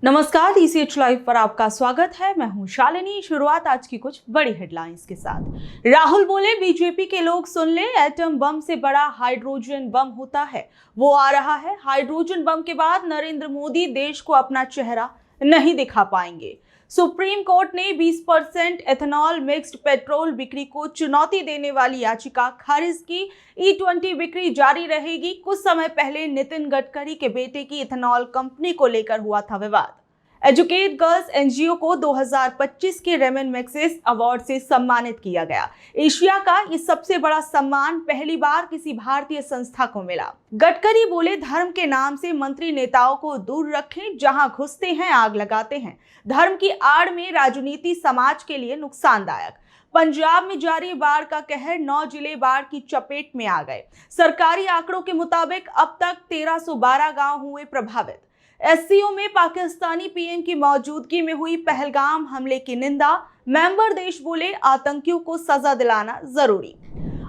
नमस्कार, DCH live पर आपका स्वागत है। मैं हूं शालिनी। शुरुआत आज की कुछ बड़ी हेडलाइंस के साथ। राहुल बोले, बीजेपी के लोग सुन ले, एटम बम से बड़ा हाइड्रोजन बम होता है, वो आ रहा है। हाइड्रोजन बम के बाद नरेंद्र मोदी देश को अपना चेहरा नहीं दिखा पाएंगे। सुप्रीम कोर्ट ने 20% एथेनॉल मिक्स्ड पेट्रोल बिक्री को चुनौती देने वाली याचिका खारिज की। E20 बिक्री जारी रहेगी। कुछ समय पहले नितिन गडकरी के बेटे की इथेनॉल कंपनी को लेकर हुआ था विवाद। एजुकेट गर्ल्स एनजीओ को 2025 के रेमन मैग्सेसे अवार्ड से सम्मानित किया गया। एशिया का ये सबसे बड़ा सम्मान पहली बार किसी भारतीय संस्था को मिला। गडकरी बोले, धर्म के नाम से मंत्री नेताओं को दूर रखें, जहां घुसते हैं आग लगाते हैं। धर्म की आड़ में राजनीति समाज के लिए नुकसानदायक। पंजाब में जारी बाढ़ का कहर, 9 जिले बाढ़ की चपेट में आ गए। सरकारी आंकड़ों के मुताबिक अब तक 1312 गांव हुए प्रभावित। SCO में पाकिस्तानी PM की मौजूदगी में हुई पहलगाम हमले की निंदा। मेंबर देश बोले, आतंकियों को सजा दिलाना जरूरी।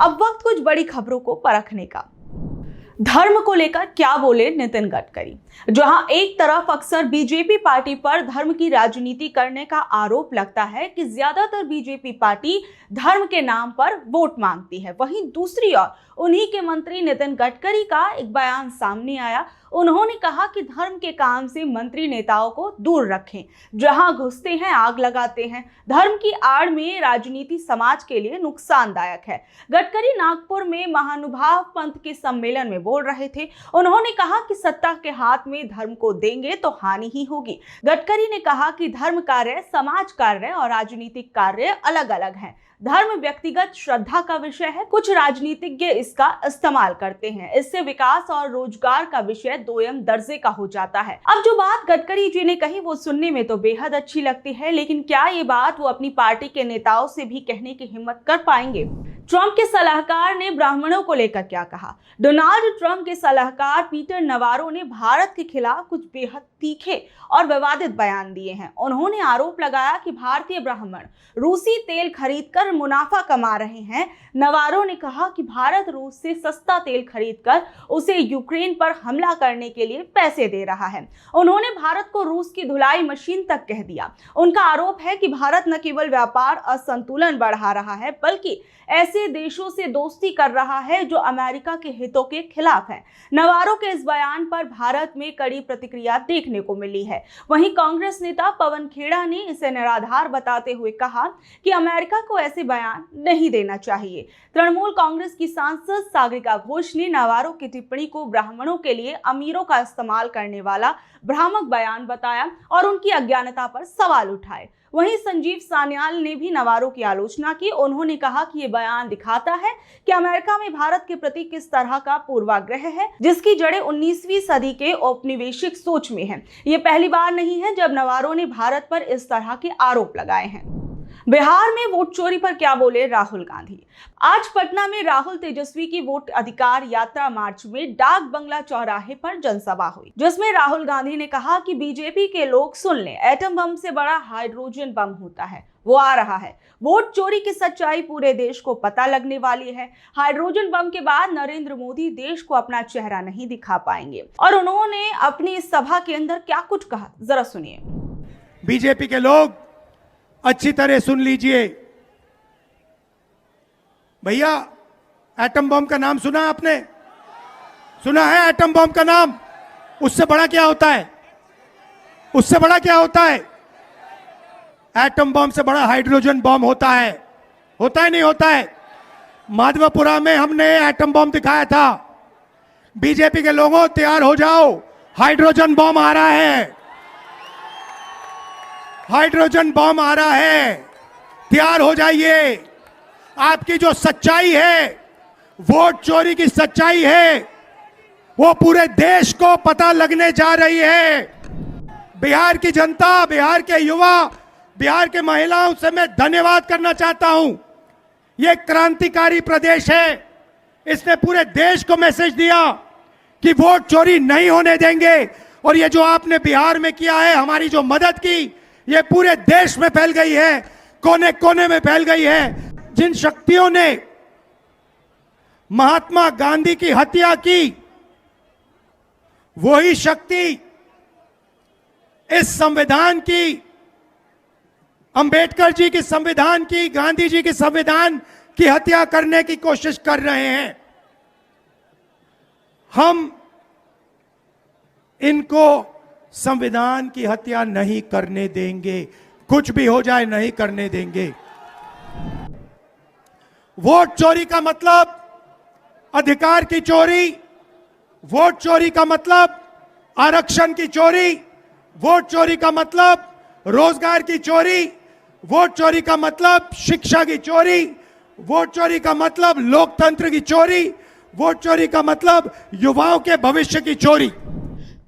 अब वक्त कुछ बड़ी खबरों को परखने का। धर्म को लेकर क्या बोले नितिन गडकरी। जहां एक तरफ अक्सर बीजेपी पार्टी पर धर्म की राजनीति करने का आरोप लगता है कि ज्यादातर बीजेपी पार्टी धर्म के नाम पर वोट मांगती है, वहीं दूसरी ओर उन्हीं के मंत्री नितिन गडकरी का एक बयान सामने आया। उन्होंने कहा कि धर्म के काम से मंत्री नेताओं को दूर रखें, जहां घुसते हैं आग लगाते हैं। धर्म की आड़ में राजनीति समाज के लिए नुकसानदायक है। गडकरी नागपुर में महानुभाव पंथ के सम्मेलन में बोल रहे थे। उन्होंने कहा कि सत्ता के हाथ में धर्म को देंगे तो हानि ही होगी। गडकरी ने कहा कि धर्म कार्य, समाज कार्य और राजनीतिक कार्य अलग अलग हैं। धर्म व्यक्तिगत श्रद्धा का विषय है, कुछ राजनीतिज्ञ इसका इस्तेमाल करते हैं, इससे विकास और रोजगार का विषय दोयम दर्जे का हो जाता है। अब जो बात गडकरी जी ने कही वो सुनने में तो बेहद अच्छी लगती है, लेकिन क्या ये बात वो अपनी पार्टी के नेताओं से भी कहने की हिम्मत कर पाएंगे? ट्रंप के सलाहकार ने ब्राह्मणों को लेकर क्या कहा? डोनाल्ड ट्रंप के सलाहकार पीटर नवारो ने भारत के खिलाफ कुछ बेहद तीखे और विवादित बयान दिए हैं। उन्होंने आरोप लगाया कि भारतीय ब्राह्मण रूसी तेल खरीदकर मुनाफा कमा रहे हैं। नवारो ने कहा कि भारत रूस से सस्ता तेल खरीदकर उसे यूक्रेन पर हमला करने के लिए पैसे दे रहा है। उन्होंने भारत को रूस की धुलाई मशीन तक कह दिया। उनका आरोप है कि भारत न केवल व्यापार असंतुलन बढ़ा रहा है, बल्कि ऐसे देशों से दोस्ती कर रहा है जो अमेरिका के हितों के खिलाफ है। नवारो के इस बयान पर भारत में कड़ी प्रतिक्रिया देखने को मिली है। वहीं कांग्रेस नेता पवन खेड़ा ने इसे निराधार बताते हुए कहा कि अमेरिका को ऐसे बयान नहीं देना चाहिए। तृणमूल कांग्रेस की सांसद सागरिका घोष ने नवारो की टिप्पणी को ब्राह्मणों के लिए अमीरों का इस्तेमाल करने वाला भ्रामक बयान बताया और उनकी अज्ञानता पर सवाल उठाए। वहीं संजीव सान्याल ने भी नवारो की आलोचना की। उन्होंने कहा कि ये बयान दिखाता है कि अमेरिका में भारत के प्रति किस तरह का पूर्वाग्रह है, जिसकी जड़ें 19वीं सदी के औपनिवेशिक सोच में हैं। ये पहली बार नहीं है जब नवारो ने भारत पर इस तरह के आरोप लगाए हैं। बिहार में वोट चोरी पर क्या बोले राहुल गांधी। आज पटना में राहुल तेजस्वी की वोट अधिकार यात्रा मार्च में डाक बंगला चौराहे पर जनसभा हुई, जिसमें राहुल गांधी ने कहा कि बीजेपी के लोग सुन लें, एटम बम से बड़ा हाइड्रोजन बम होता है, वो आ रहा है। वोट चोरी की सच्चाई पूरे देश को पता लगने वाली है। हाइड्रोजन बम के बाद नरेंद्र मोदी देश को अपना चेहरा नहीं दिखा पाएंगे। और उन्होंने अपनी इस सभा के अंदर क्या कुछ कहा, जरा सुनिए। बीजेपी के लोग अच्छी तरह सुन लीजिए। भैया, एटम बम का नाम सुना आपने? सुना है एटम बम का नाम? उससे बड़ा क्या होता है? उससे बड़ा क्या होता है? एटम बम से बड़ा हाइड्रोजन बम होता है। होता है नहीं होता है? माधवपुरा में हमने एटम बम दिखाया था। बीजेपी के लोगों, तैयार हो जाओ, हाइड्रोजन बम आ रहा है। हाइड्रोजन बम आ रहा है, तैयार हो जाइए। आपकी जो सच्चाई है, वोट चोरी की सच्चाई है, वो पूरे देश को पता लगने जा रही है। बिहार की जनता, बिहार के युवा, बिहार के महिलाओं से मैं धन्यवाद करना चाहता हूं। ये क्रांतिकारी प्रदेश है। इसने पूरे देश को मैसेज दिया कि वोट चोरी नहीं होने देंगे। और ये जो आपने बिहार में किया है, हमारी जो मदद की, ये पूरे देश में फैल गई है, कोने कोने में फैल गई है। जिन शक्तियों ने महात्मा गांधी की हत्या की, वही शक्ति इस संविधान की, अंबेडकर जी की संविधान की, गांधी जी की संविधान की हत्या करने की कोशिश कर रहे हैं। हम इनको संविधान की हत्या नहीं करने देंगे, कुछ भी हो जाए नहीं करने देंगे। वोट चोरी का मतलब अधिकार की चोरी, वोट चोरी का मतलब आरक्षण की चोरी, वोट चोरी का मतलब रोजगार की चोरी, वोट चोरी का मतलब शिक्षा की चोरी, वोट चोरी का मतलब लोकतंत्र की चोरी, वोट चोरी का मतलब युवाओं के भविष्य की चोरी।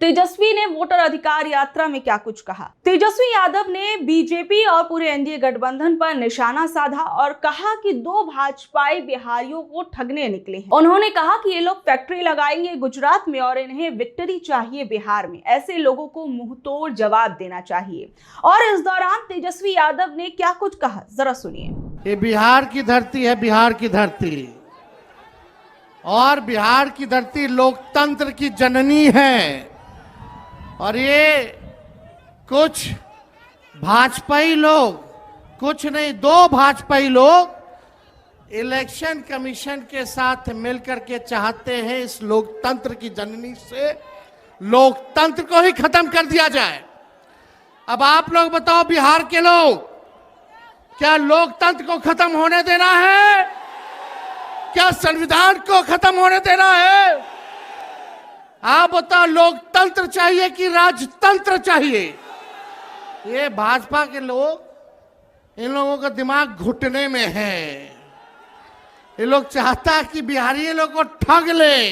तेजस्वी ने वोटर अधिकार यात्रा में क्या कुछ कहा। तेजस्वी यादव ने बीजेपी और पूरे एनडीए गठबंधन पर निशाना साधा और कहा कि 2 भाजपाई बिहारियों को ठगने निकले हैं। उन्होंने कहा कि ये लोग फैक्ट्री लगाएंगे गुजरात में और इन्हें विक्ट्री चाहिए बिहार में। ऐसे लोगों को मुंहतोड़ जवाब देना चाहिए। और इस दौरान तेजस्वी यादव ने क्या कुछ कहा, जरा सुनिए। ये बिहार की धरती है, बिहार की धरती, और बिहार की धरती लोकतंत्र की जननी है। और ये कुछ भाजपाई लोग, कुछ नहीं 2 भाजपाई लोग इलेक्शन कमीशन के साथ मिलकर के चाहते हैं इस लोकतंत्र की जननी से लोकतंत्र को ही खत्म कर दिया जाए। अब आप लोग बताओ, बिहार के लोग, क्या लोकतंत्र को खत्म होने देना है? क्या संविधान को खत्म होने देना है? आप बताओ, लोकतंत्र चाहिए कि राजतंत्र चाहिए? ये भाजपा के लोग, इन लोगों का दिमाग घुटने में है। ये लोग चाहता है कि बिहारी लोग को ठग ले।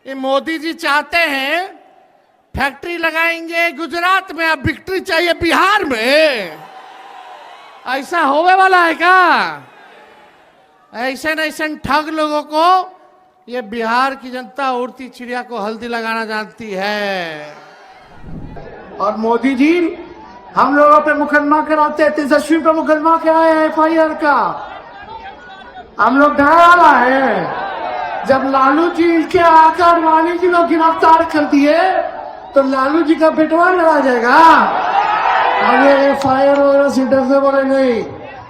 ये मोदी जी चाहते हैं फैक्ट्री लगाएंगे गुजरात में, अब विक्ट्री चाहिए बिहार में। ऐसा होने वाला है क्या? ऐसे न ठग लोगों को ये बिहार की जनता उड़ती चिड़िया को हल्दी लगाना जानती है। और मोदी जी हम लोगों पे मुकदमा कराते हैं। तेजस्वी पे मुकदमा क्या है FIR का? हम लोग डरा वाला है। जब लालू जी के आकर वाणी जी को गिरफ्तार कर दिए तो लालू जी का बेटवा लड़ा जाएगा। अब ये FIR वगैरह से डरने वाले नहीं।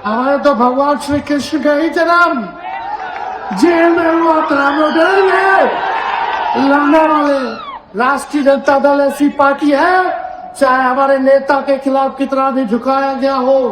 हमारे तो भगवान श्री कृष्ण का ही जन्म जेल में हुआ, डर में लड़ने वाले राष्ट्रीय जनता दल ऐसी पार्टी है, चाहे हमारे नेता के खिलाफ कितना भी झुकाया गया हो,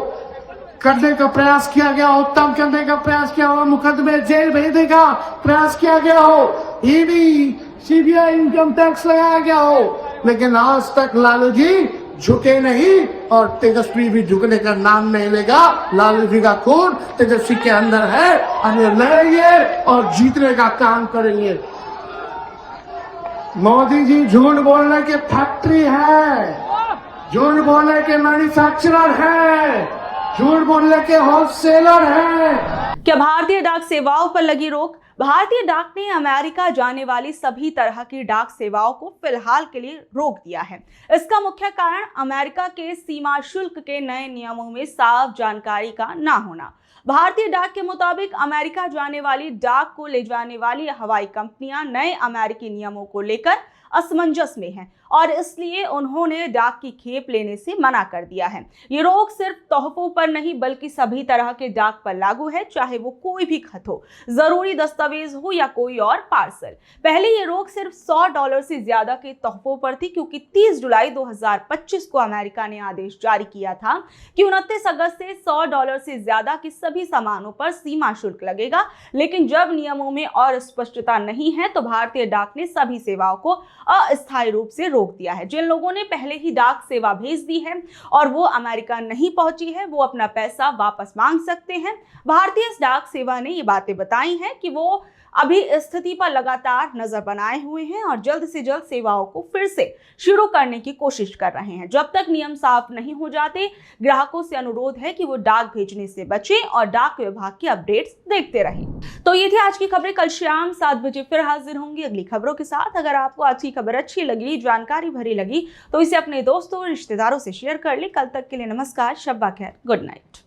करने का प्रयास किया गया हो, तंग करने का प्रयास किया हो, मुकदमे जेल भेजने का प्रयास किया गया हो, ईडी CBI इनकम टैक्स लगाया गया हो, लेकिन आज तक लालू जी झुके नहीं और तेजस्वी भी झुकने का नाम नहीं लेगा। लालू जी का खून तेजस्वी के अंदर है। हम ये लड़ेंगे और जीतने का काम करेंगे। मोदी जी झूठ बोलने के फैक्ट्री है, झूठ बोलने के मैन्युफैक्चरर है, झूठ बोलने के होलसेलर है। क्या भारतीय डाक सेवाओं पर लगी रोक? भारतीय डाक ने अमेरिका जाने वाली सभी तरह की डाक सेवाओं को फिलहाल के लिए रोक दिया है। इसका मुख्य कारण अमेरिका के सीमा शुल्क के नए नियमों में साफ जानकारी का ना होना। भारतीय डाक के मुताबिक अमेरिका जाने वाली डाक को ले जाने वाली हवाई कंपनियां नए अमेरिकी नियमों को लेकर असमंजस में हैं और इसलिए उन्होंने डाक की खेप लेने से मना कर दिया है। ये रोक सिर्फ तोहफों पर नहीं बल्कि सभी तरह के डाक पर लागू है, चाहे वो कोई भी खत हो, जरूरी दस्तावेज हो या कोई और पार्सल। पहले ये रोक सिर्फ $100 से ज्यादा के तोहफों पर थी, क्योंकि 30 जुलाई 2025 को अमेरिका ने आदेश जारी किया था कि 29 अगस्त से $100 से ज्यादा के सभी सामानों पर सीमा शुल्क लगेगा। लेकिन जब नियमों में और स्पष्टता नहीं है तो भारतीय डाक ने सभी सेवाओं को अस्थायी रूप से रोक दिया है। जिन लोगों ने पहले ही डाक सेवा भेज दी है और वो अमेरिका नहीं पहुंची है, वो अपना पैसा वापस मांग सकते हैं। भारतीय डाक सेवा ने ये बातें बताई हैं कि वो अभी स्थिति पर लगातार नजर बनाए हुए हैं और जल्द से जल्द सेवाओं को फिर से शुरू करने की कोशिश कर रहे हैं। जब तक नियम साफ नहीं हो जाते, ग्राहकों से अनुरोध है कि वो डाक भेजने से बचें और डाक विभाग की अपडेट्स देखते रहें। तो ये थी आज की खबरें। कल शाम 7 बजे फिर हाजिर होंगी अगली खबरों के साथ। अगर आपको आज की खबर अच्छी लगी, जानकारी भरी लगी, तो इसे अपने दोस्तों और रिश्तेदारों से शेयर कर ले। कल तक के लिए नमस्कार, शब्बा खैर, गुड नाइट।